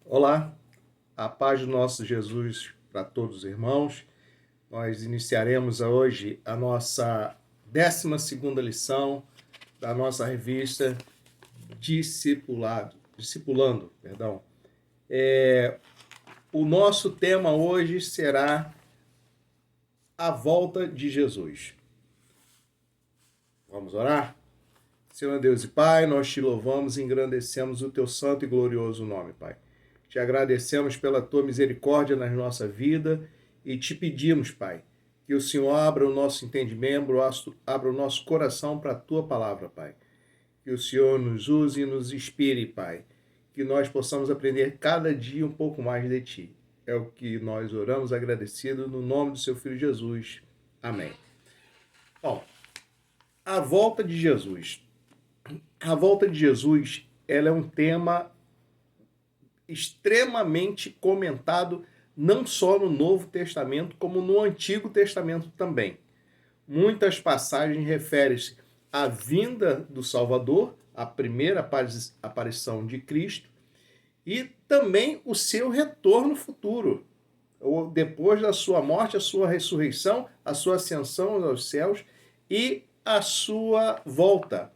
Olá, a paz do nosso Jesus para todos os irmãos. Nós iniciaremos hoje a nossa 12ª lição da nossa revista Discipulando. O nosso tema hoje será a volta de Jesus. Vamos orar? Senhor Deus e Pai, nós te louvamos e engrandecemos o teu santo e glorioso nome, Pai. Te agradecemos pela tua misericórdia na nossa vida e te pedimos, Pai, que o Senhor abra o nosso entendimento, abra o nosso coração para a tua palavra, Pai. Que o Senhor nos use e nos inspire, Pai. Que nós possamos aprender cada dia um pouco mais de ti. É o que nós oramos agradecido no nome do seu Filho Jesus. Amém. Bom, a volta de Jesus. A volta de Jesus, ela é um tema extremamente comentado não só no Novo Testamento, como no Antigo Testamento também. Muitas passagens referem-se à vinda do Salvador, a primeira aparição de Cristo, e também o seu retorno futuro, ou depois da sua morte, a sua ressurreição, a sua ascensão aos céus e a sua volta.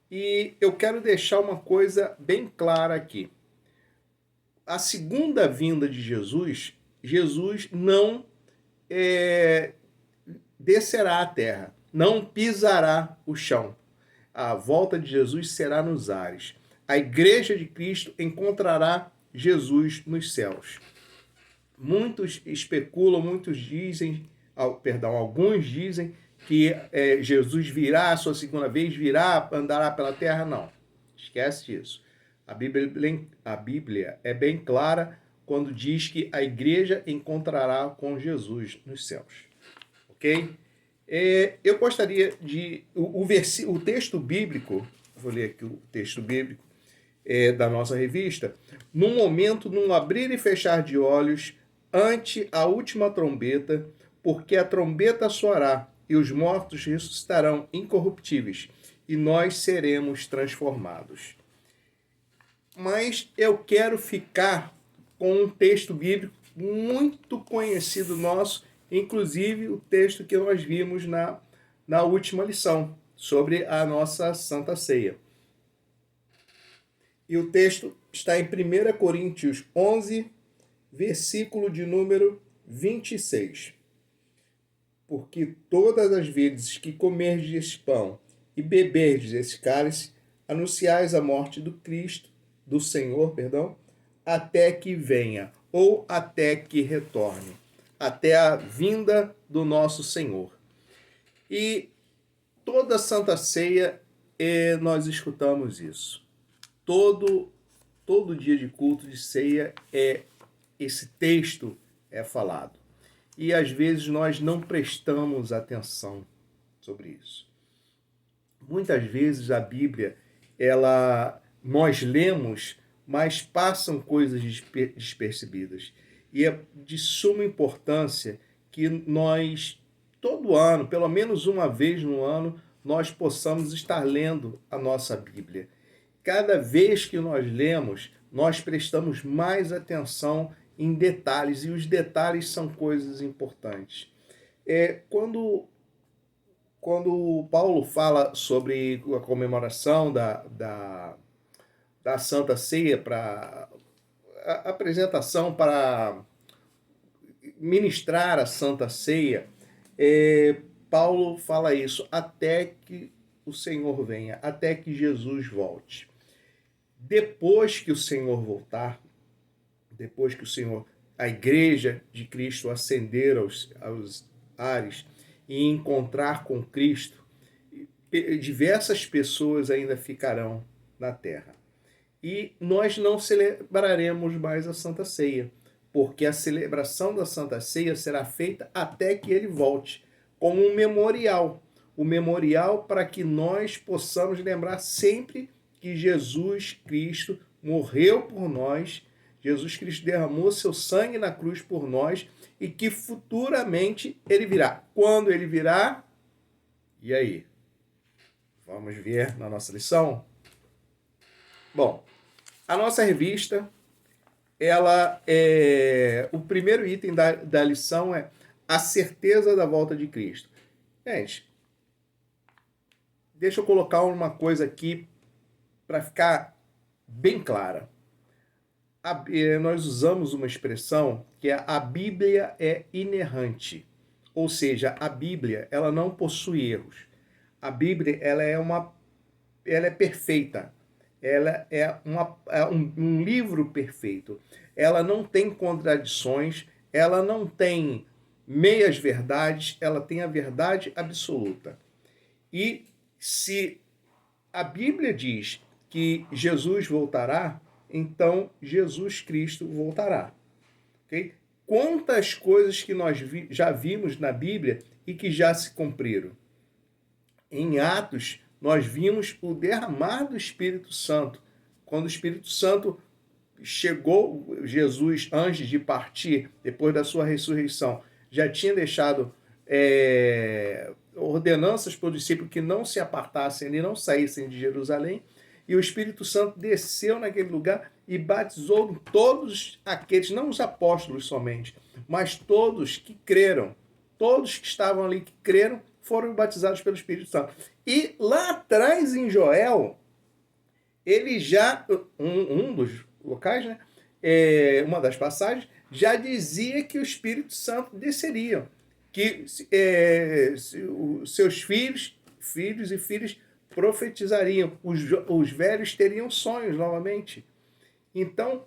E eu quero deixar uma coisa bem clara aqui. A segunda vinda de Jesus, Jesus não descerá à terra, não pisará o chão. A volta de Jesus será nos ares. A igreja de Cristo encontrará Jesus nos céus. Muitos especulam, alguns dizem que Jesus virá a sua segunda vez, andará pela terra. Não, esquece disso. A Bíblia é bem clara quando diz que a igreja encontrará com Jesus nos céus. Ok? Eu gostaria de... O texto bíblico, vou ler aqui o texto bíblico da nossa revista. Num abrir e fechar de olhos, ante a última trombeta, porque a trombeta soará e os mortos ressuscitarão incorruptíveis e nós seremos transformados. Mas eu quero ficar com um texto bíblico muito conhecido nosso, inclusive o texto que nós vimos na última lição, sobre a nossa Santa Ceia. E o texto está em 1 Coríntios 11, versículo de número 26. Porque todas as vezes que comerdes este pão e beberdes esse cálice, anunciais a morte do Senhor, até que venha, ou até que retorne, até a vinda do nosso Senhor. E toda Santa Ceia nós escutamos isso. Todo dia de culto de ceia esse texto é falado. E às vezes nós não prestamos atenção sobre isso. Muitas vezes a Bíblia, nós lemos, mas passam coisas despercebidas. E é de suma importância que nós, todo ano, pelo menos uma vez no ano, nós possamos estar lendo a nossa Bíblia. Cada vez que nós lemos, nós prestamos mais atenção em detalhes, e os detalhes são coisas importantes. Quando Paulo fala sobre a comemoração da Santa Ceia, para a apresentação para ministrar a Santa Ceia, Paulo fala isso, até que o Senhor venha, até que Jesus volte. Depois que o Senhor voltar, depois que a igreja de Cristo ascender aos ares e encontrar com Cristo, diversas pessoas ainda ficarão na terra. E nós não celebraremos mais a Santa Ceia, porque a celebração da Santa Ceia será feita até que ele volte, como um memorial. O memorial para que nós possamos lembrar sempre que Jesus Cristo morreu por nós, Jesus Cristo derramou seu sangue na cruz por nós e que futuramente ele virá. Quando ele virá? E aí? Vamos ver na nossa lição? Bom, a nossa revista o primeiro item da lição é a certeza da volta de Cristo. Gente, deixa eu colocar uma coisa aqui para ficar bem clara. Nós usamos uma expressão que é a Bíblia é inerrante, ou seja, a Bíblia ela não possui erros. A Bíblia ela é perfeita, ela é um livro perfeito. Ela não tem contradições, ela não tem meias verdades, ela tem a verdade absoluta. E se a Bíblia diz que Jesus voltará, então Jesus Cristo voltará. Okay? Quantas coisas que nós já vimos na Bíblia e que já se cumpriram? Em Atos, nós vimos o derramar do Espírito Santo. Quando o Espírito Santo chegou, Jesus, antes de partir, depois da sua ressurreição, já tinha deixado ordenanças para o discípulo que não se apartassem e não saíssem de Jerusalém. E o Espírito Santo desceu naquele lugar e batizou todos aqueles, não os apóstolos somente, mas todos que creram. Todos que estavam ali que creram foram batizados pelo Espírito Santo. E lá atrás, em Joel, ele já, um dos locais, né? Uma das passagens, já dizia que o Espírito Santo desceria, que os seus filhos e filhas profetizariam, os velhos teriam sonhos novamente. Então,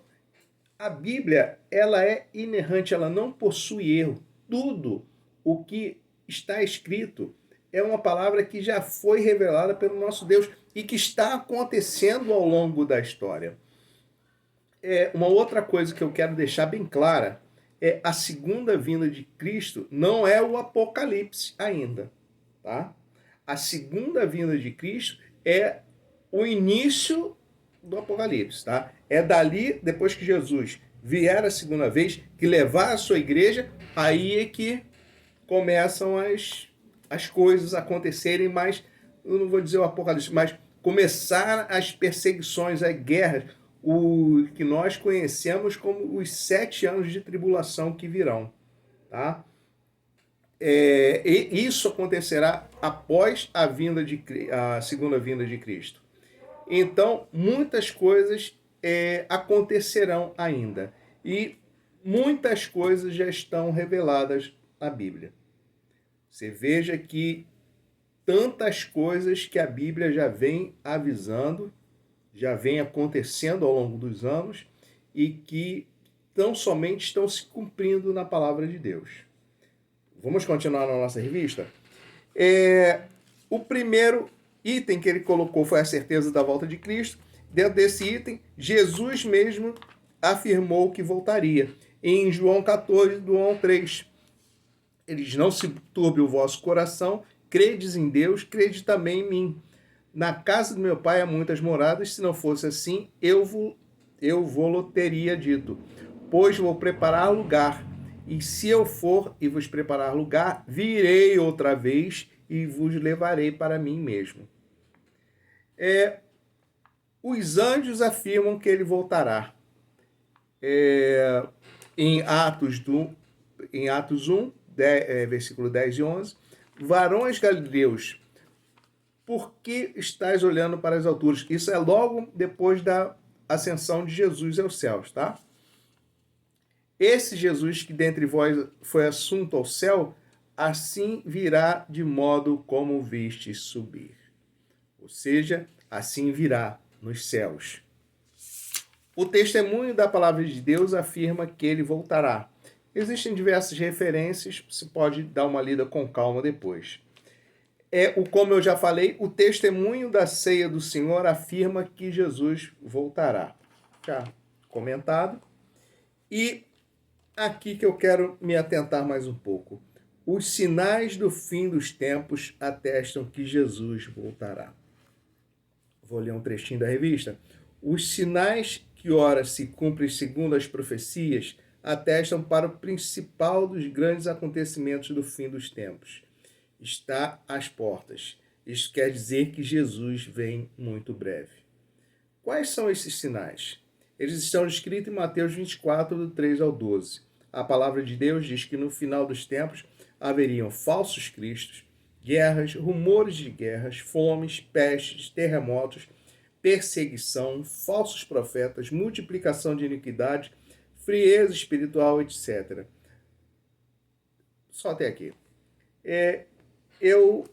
a Bíblia ela é inerrante, ela não possui erro. Tudo o que está escrito é uma palavra que já foi revelada pelo nosso Deus e que está acontecendo ao longo da história. Uma outra coisa que eu quero deixar bem clara é a segunda vinda de Cristo não é o Apocalipse ainda, tá? A segunda vinda de Cristo é o início do Apocalipse, tá? É dali, depois que Jesus vier a segunda vez, que levar a sua igreja, aí é que começam as coisas a acontecerem, mas eu não vou dizer o Apocalipse, mas começar as perseguições, as guerras, o que nós conhecemos como os 7 anos de tribulação que virão, tá? E isso acontecerá após a segunda vinda de Cristo. Então, muitas coisas acontecerão ainda. E muitas coisas já estão reveladas na Bíblia. Você veja que tantas coisas que a Bíblia já vem avisando, já vem acontecendo ao longo dos anos e que tão somente estão se cumprindo na palavra de Deus. Vamos continuar na nossa revista? O primeiro item que ele colocou foi a certeza da volta de Cristo. Dentro desse item, Jesus mesmo afirmou que voltaria. Em João 14, do 1 ao 3. Ele diz, não se turbe o vosso coração, credes em Deus, crede também em mim. Na casa do meu pai há muitas moradas, se não fosse assim, eu vou-lo teria dito. Pois vou preparar lugar, e se eu for e vos preparar lugar, virei outra vez e vos levarei para mim mesmo. Os anjos afirmam que ele voltará. Em Atos 1, versículo 10 e 11, varões galileus, por que estáis olhando para as alturas? Isso é logo depois da ascensão de Jesus aos céus, tá? Esse Jesus que dentre vós foi assunto ao céu, assim virá de modo como vistes subir. Ou seja, assim virá nos céus. O testemunho da palavra de Deus afirma que ele voltará. Existem diversas referências, você pode dar uma lida com calma depois. Como eu já falei, o testemunho da ceia do Senhor afirma que Jesus voltará. Já comentado. E aqui que eu quero me atentar mais um pouco. Os sinais do fim dos tempos atestam que Jesus voltará. Vou ler um trechinho da revista. Os sinais que ora se cumprem segundo as profecias atestam para o principal dos grandes acontecimentos do fim dos tempos. Está às portas. Isso quer dizer que Jesus vem muito breve. Quais são esses sinais? Eles estão escritos em Mateus 24, do 3 ao 12. A palavra de Deus diz que no final dos tempos haveriam falsos cristos, guerras, rumores de guerras, fomes, pestes, terremotos, perseguição, falsos profetas, multiplicação de iniquidade, frieza espiritual, etc. Só até aqui. Eu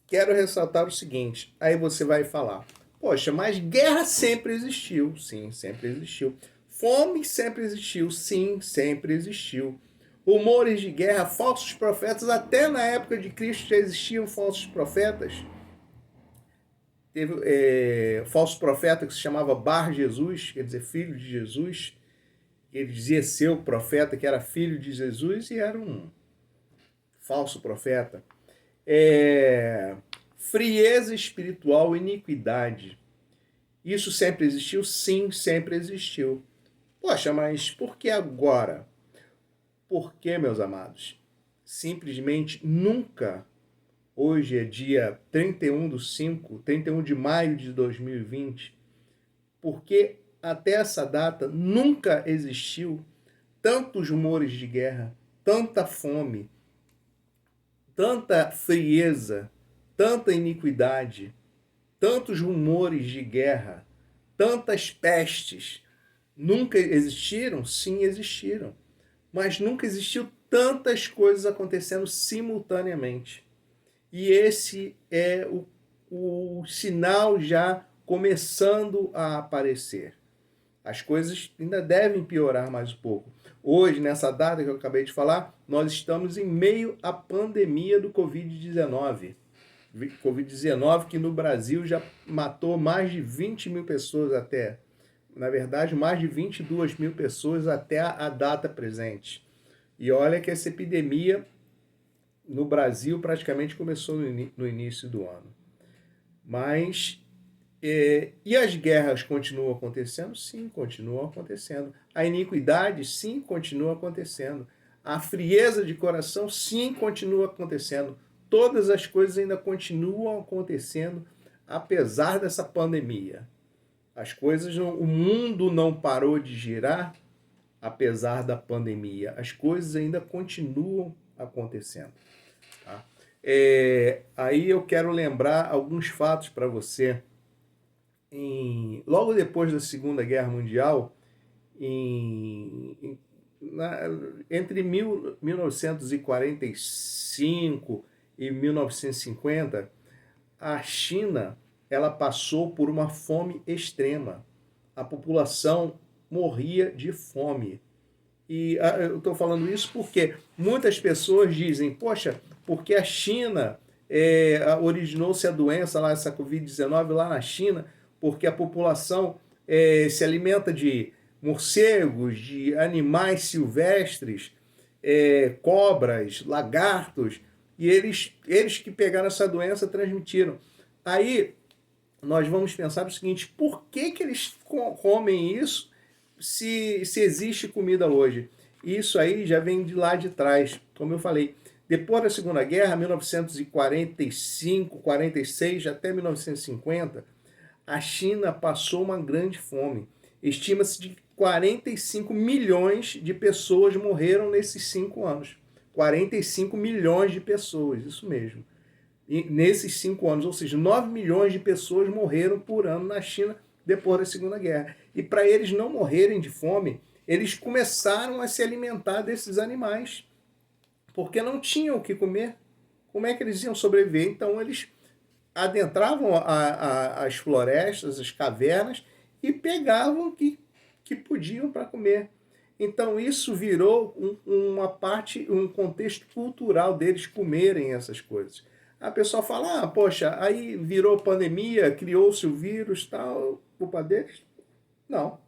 quero ressaltar o seguinte, aí você vai falar, poxa, mas guerra sempre existiu. Sim, sempre existiu. Fome sempre existiu. Sim, sempre existiu. Rumores de guerra, falsos profetas, até na época de Cristo já existiam falsos profetas. Teve falso profeta que se chamava Bar Jesus, quer dizer, filho de Jesus. Ele dizia ser o profeta que era filho de Jesus e era um falso profeta. Frieza espiritual, iniquidade. Isso sempre existiu? Sim, sempre existiu. Poxa, mas por que agora? Por que, meus amados? Simplesmente nunca. Hoje é dia 31 de maio de 2020. Porque até essa data nunca existiu tantos rumores de guerra, tanta fome, tanta frieza, tanta iniquidade, tantos rumores de guerra, tantas pestes. Nunca existiram? Sim, existiram. Mas nunca existiu tantas coisas acontecendo simultaneamente. E esse é o sinal já começando a aparecer. As coisas ainda devem piorar mais um pouco. Hoje, nessa data que eu acabei de falar, nós estamos em meio à pandemia do Covid-19. Covid-19 que no Brasil já matou mais de 20 mil pessoas até. Na verdade, mais de 22 mil pessoas até a data presente. E olha que essa epidemia no Brasil praticamente começou no início do ano. Mas, e as guerras continuam acontecendo? Sim, continuam acontecendo. A iniquidade? Sim, continua acontecendo. A frieza de coração? Sim, continua acontecendo. Todas as coisas ainda continuam acontecendo, apesar dessa pandemia. As coisas, o mundo não parou de girar, apesar da pandemia. As coisas ainda continuam acontecendo. Tá? Aí eu quero lembrar alguns fatos para você. Logo depois da Segunda Guerra Mundial, entre 1945 e 1950, a China ela passou por uma fome extrema. A população morria de fome. E eu estou falando isso porque muitas pessoas dizem, poxa, porque a China originou-se a doença, lá, essa Covid-19 lá na China, porque a população se alimenta de morcegos, de animais silvestres, cobras, lagartos, e eles que pegaram essa doença transmitiram. Aí nós vamos pensar o seguinte, por que eles comem isso se existe comida hoje? Isso aí já vem de lá de trás, como eu falei. Depois da Segunda Guerra, 1945, 46, até 1950, a China passou uma grande fome. Estima-se de 45 milhões de pessoas morreram nesses 5 anos. 45 milhões de pessoas, isso mesmo. E nesses 5 anos, ou seja, 9 milhões de pessoas morreram por ano na China depois da Segunda Guerra. E para eles não morrerem de fome, eles começaram a se alimentar desses animais, porque não tinham o que comer. Como é que eles iam sobreviver? Então eles adentravam as florestas, as cavernas, e pegavam o que podiam para comer. Então isso virou uma parte, um contexto cultural deles comerem essas coisas. A pessoa fala, poxa, aí virou pandemia, criou-se o vírus, tal, culpa deles? Não,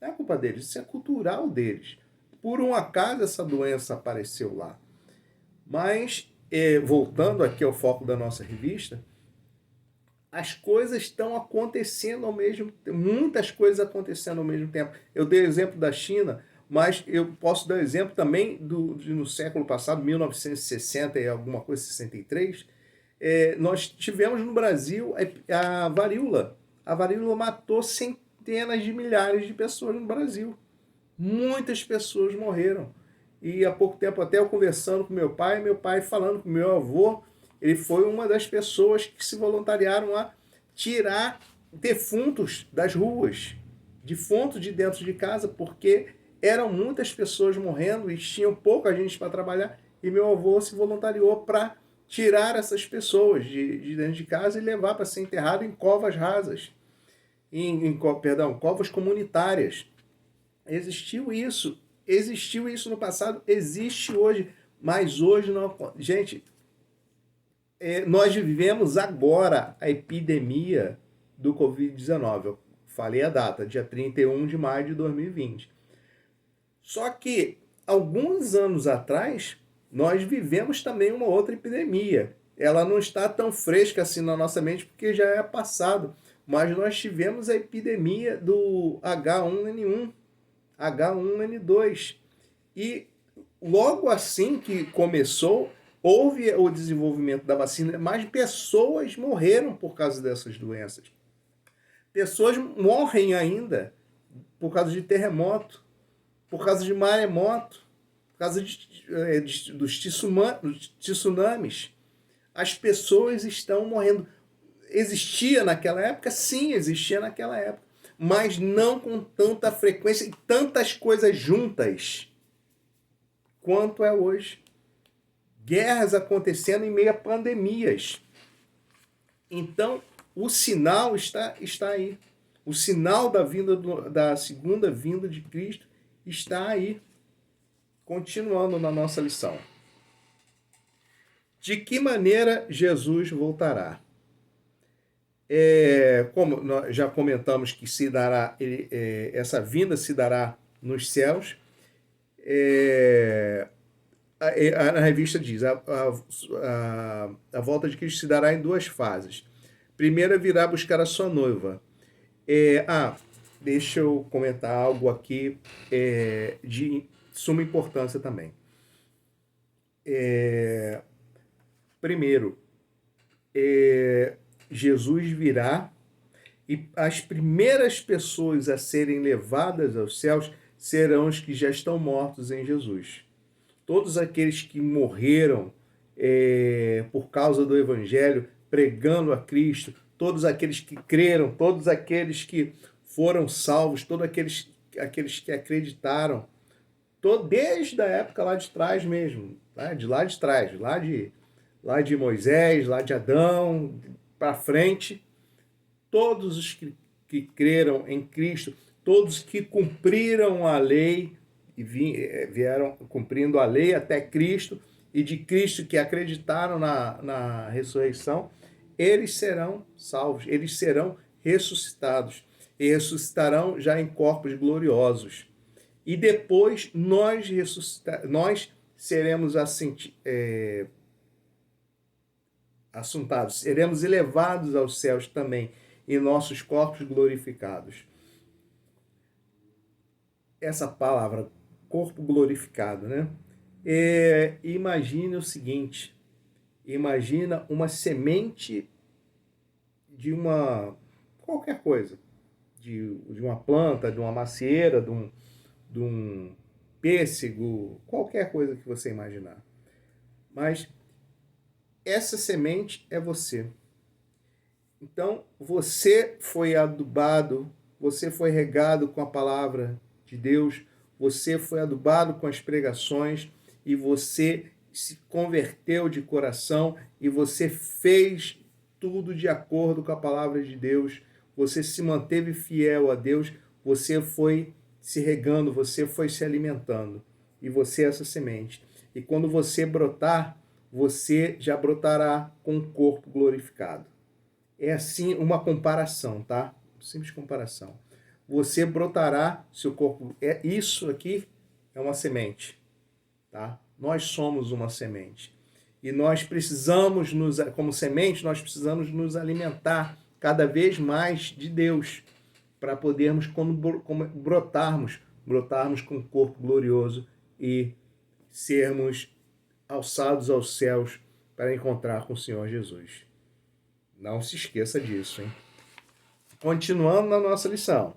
não é culpa deles, isso é cultural deles. Por um acaso essa doença apareceu lá. Mas, voltando aqui ao foco da nossa revista, as coisas estão acontecendo ao mesmo tempo, muitas coisas acontecendo ao mesmo tempo. Eu dei o exemplo da China, mas eu posso dar exemplo também no século passado, 1960 e alguma coisa, 63, nós tivemos no Brasil a varíola. A varíola matou centenas de milhares de pessoas no Brasil. Muitas pessoas morreram. E há pouco tempo até eu conversando com meu pai falando com meu avô, ele foi uma das pessoas que se voluntariaram a tirar defuntos das ruas, defuntos de dentro de casa, porque eram muitas pessoas morrendo e tinham pouca gente para trabalhar, e meu avô se voluntariou para tirar essas pessoas de dentro de casa e levar para ser enterrado em covas rasas, covas comunitárias. Existiu isso no passado, existe hoje, mas hoje não. Gente, nós vivemos agora a epidemia do Covid-19. Eu falei a data, dia 31 de maio de 2020. Só que, alguns anos atrás, nós vivemos também uma outra epidemia. Ela não está tão fresca assim na nossa mente, porque já é passado. Mas nós tivemos a epidemia do H1N1, H1N2. E logo assim que começou, houve o desenvolvimento da vacina, mas pessoas morreram por causa dessas doenças. Pessoas morrem ainda por causa de terremoto, por causa de maremoto, por causa dos tsunamis. As pessoas estão morrendo. Existia naquela época? Sim, existia naquela época. Mas não com tanta frequência e tantas coisas juntas quanto é hoje. Guerras acontecendo em meio a pandemias. Então, o sinal está aí. O sinal da segunda vinda de Cristo está aí. Continuando na nossa lição. De que maneira Jesus voltará? Como nós já comentamos que se dará, essa vinda se dará nos céus, a revista diz, a volta de Cristo se dará em duas fases. Primeira, virá buscar a sua noiva. Deixa eu comentar algo aqui de suma importância também. Primeiro, Jesus virá e as primeiras pessoas a serem levadas aos céus serão os que já estão mortos em Jesus. Todos aqueles que morreram por causa do Evangelho, pregando a Cristo, todos aqueles que creram, todos aqueles que foram salvos, todos aqueles que acreditaram, desde a época lá de trás mesmo, tá? De lá de trás, lá de Moisés, lá de Adão, para frente, todos os que creram em Cristo, todos que cumpriram a lei, e vieram cumprindo a lei até Cristo, e de Cristo que acreditaram na ressurreição, eles serão salvos, eles serão ressuscitados, e ressuscitarão já em corpos gloriosos. E depois nós seremos assuntados, seremos elevados aos céus também, em nossos corpos glorificados. Essa palavra, corpo glorificado, né? Imagine o seguinte, imagina uma semente de qualquer coisa, de uma planta, de uma macieira, de um pêssego, qualquer coisa que você imaginar. Mas essa semente é você. Então, você foi adubado, você foi regado com a palavra de Deus, você foi adubado com as pregações e você se converteu de coração e você fez tudo de acordo com a palavra de Deus, você se manteve fiel a Deus, você foi se regando, você foi se alimentando e você é essa semente. E quando você brotar, você já brotará com o corpo glorificado. É assim uma comparação, tá? Simples comparação. Você brotará, seu corpo... Isso aqui é uma semente, tá? Nós somos uma semente. E nós precisamos, como semente, nós precisamos nos alimentar cada vez mais de Deus, para podermos, quando brotarmos com o corpo glorioso e sermos alçados aos céus para encontrar com o Senhor Jesus. Não se esqueça disso, hein? Continuando na nossa lição.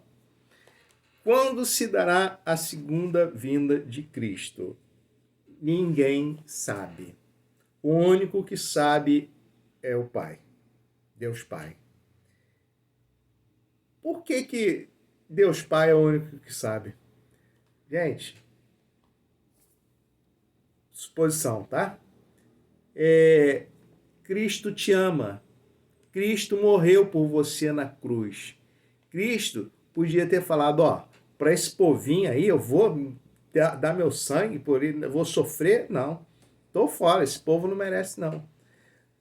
Quando se dará a segunda vinda de Cristo? Ninguém sabe. O único que sabe é o Pai, Deus Pai. Por que Deus Pai é o único que sabe? Gente, suposição, tá? Cristo te ama. Cristo morreu por você na cruz. Cristo podia ter falado, ó, para esse povinho aí eu vou dar meu sangue por ele, eu vou sofrer? Não. Tô fora, esse povo não merece não.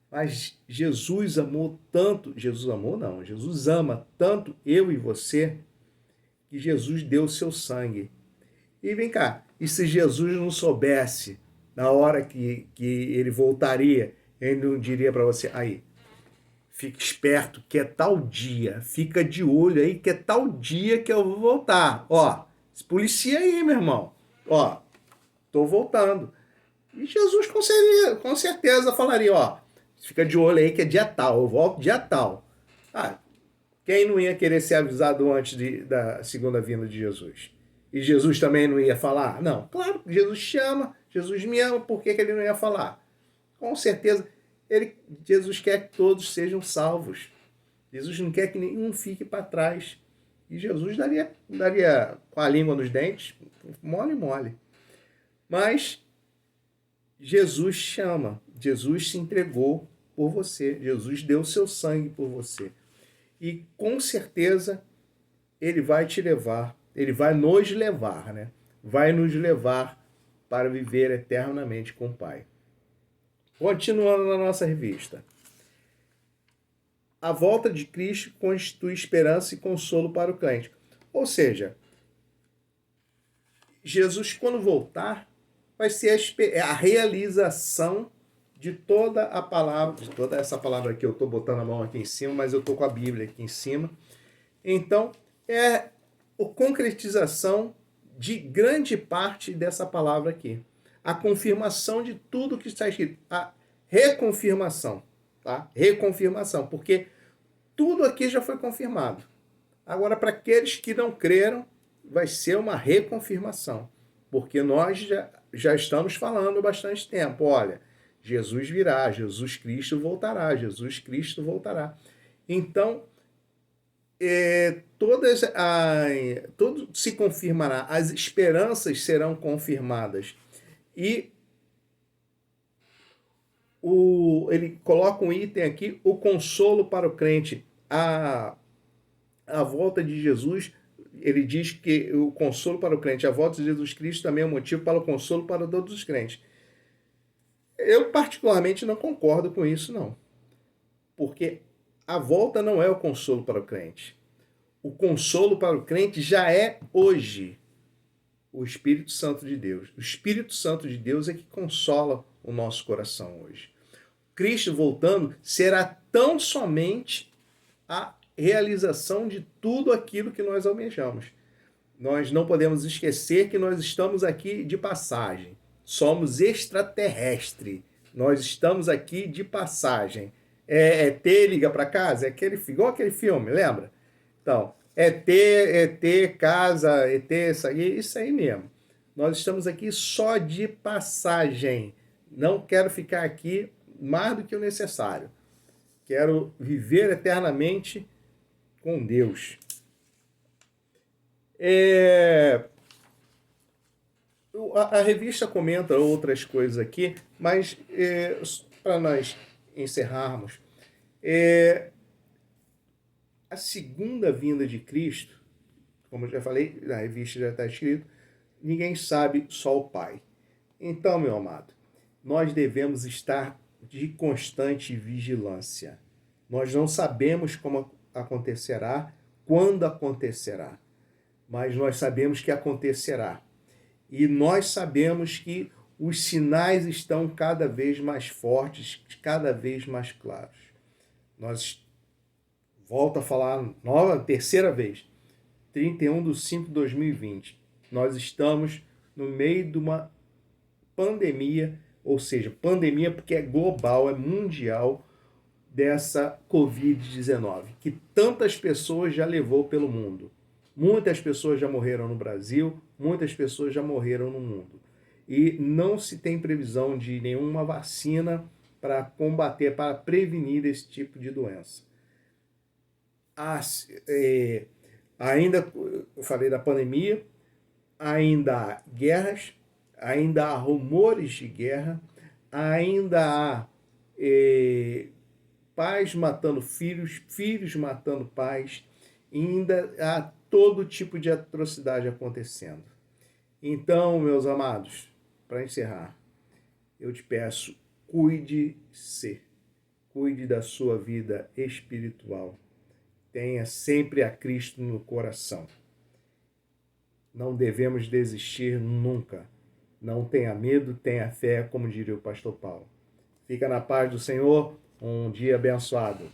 Mas Jesus amou tanto, Jesus amou não, Jesus ama tanto eu e você, que Jesus deu o seu sangue. E vem cá, e se Jesus não soubesse, na hora que ele voltaria, ele não diria para você, aí, fica esperto que é tal dia, fica de olho aí que é tal dia que eu vou voltar. Ó, se policia aí, meu irmão. Ó, tô voltando. E Jesus com certeza falaria, ó, fica de olho aí que é dia tal, eu volto dia tal. Ah, quem não ia querer ser avisado antes da segunda vinda de Jesus? E Jesus também não ia falar? Não, claro, Jesus te ama, Jesus me ama, por que ele não ia falar? Com certeza, Jesus quer que todos sejam salvos. Jesus não quer que nenhum fique para trás. E Jesus daria com a língua nos dentes, mole, mole. Mas Jesus chama, Jesus se entregou por você, Jesus deu seu sangue por você. E com certeza ele vai te levar, ele vai nos levar, né? Vai nos levar para viver eternamente com o Pai. Continuando na nossa revista. A volta de Cristo constitui esperança e consolo para o crente. Ou seja, Jesus, quando voltar, vai ser a realização de toda a palavra, de toda essa palavra aqui. Eu estou botando a mão aqui em cima, mas eu estou com a Bíblia aqui em cima. Então, é a concretização de grande parte dessa palavra aqui. A confirmação de tudo que está escrito. A reconfirmação. Tá? Reconfirmação, porque tudo aqui já foi confirmado. Agora, para aqueles que não creram, vai ser uma reconfirmação, porque nós já estamos falando há bastante tempo. Olha, Jesus virá, Jesus Cristo voltará, Jesus Cristo voltará. Então, tudo se confirmará, as esperanças serão confirmadas. E ele coloca um item aqui, o consolo para o crente. A volta de Jesus, ele diz que o consolo para o crente, a volta de Jesus Cristo também é um motivo para o consolo para todos os crentes. Eu particularmente não concordo com isso, não. Porque a volta não é o consolo para o crente. O consolo para o crente já é hoje o Espírito Santo de Deus. O Espírito Santo de Deus é que consola o nosso coração hoje. Cristo voltando será tão somente a realização de tudo aquilo que nós almejamos. Nós não podemos esquecer que nós estamos aqui de passagem. Somos extraterrestre. Nós estamos aqui de passagem. ET liga para casa? Igual aquele filme, lembra? Então, ET, casa, ET, isso aí mesmo. Nós estamos aqui só de passagem. Não quero ficar aqui mais do que o necessário. Quero viver eternamente com Deus. A revista comenta outras coisas aqui, mas para nós encerrarmos, a segunda vinda de Cristo, como eu já falei, na revista já está escrito, ninguém sabe, só o Pai. Então, meu amado, nós devemos estar de constante vigilância. Nós não sabemos como acontecerá, quando acontecerá, mas nós sabemos que acontecerá. E nós sabemos que os sinais estão cada vez mais fortes, cada vez mais claros. Nós, volto a falar, terceira vez, 31/5/2020, nós estamos no meio de uma pandemia, ou seja, pandemia porque é global, é mundial, dessa Covid-19, que tantas pessoas já levou pelo mundo. Muitas pessoas já morreram no Brasil, muitas pessoas já morreram no mundo. E não se tem previsão de nenhuma vacina para combater, para prevenir esse tipo de doença. Ainda, eu falei da pandemia, ainda há guerras, ainda há rumores de guerra, ainda há pais matando filhos, filhos matando pais, ainda há todo tipo de atrocidade acontecendo. Então, meus amados, para encerrar, eu te peço, cuide-se, cuide da sua vida espiritual. Tenha sempre a Cristo no coração. Não devemos desistir nunca. Não tenha medo, tenha fé, como diria o pastor Paulo. Fica na paz do Senhor. Um dia abençoado.